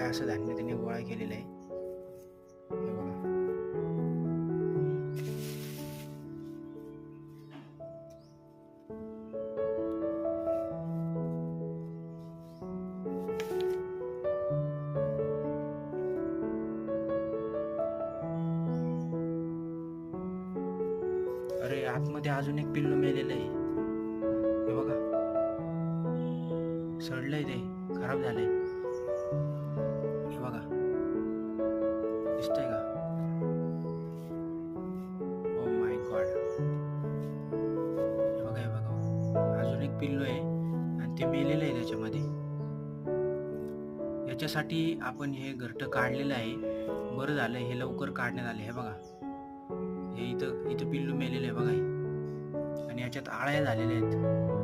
असं धान्य त्याने गोळा केलेलं आहे. हे बघा. अरे आतमध्ये अजून एक पिल्लू मेलेलं आहे. हे बघा, सडलंय ते, खराब झालंय. हे बघा, दिसतंय का? Oh my God. हे बघा, अजून एक पिल्लू आहे आणि ते मेलेलं आहे त्याच्यामध्ये. याच्यासाठी आपण हे घरटं काढलेलं आहे. बरं झालं हे लवकर काढण्यात आले. हे बघा, हे इथं पिल्लू मेलेलं आहे बघा, आणि याच्यात आळ्या झालेल्या आहेत.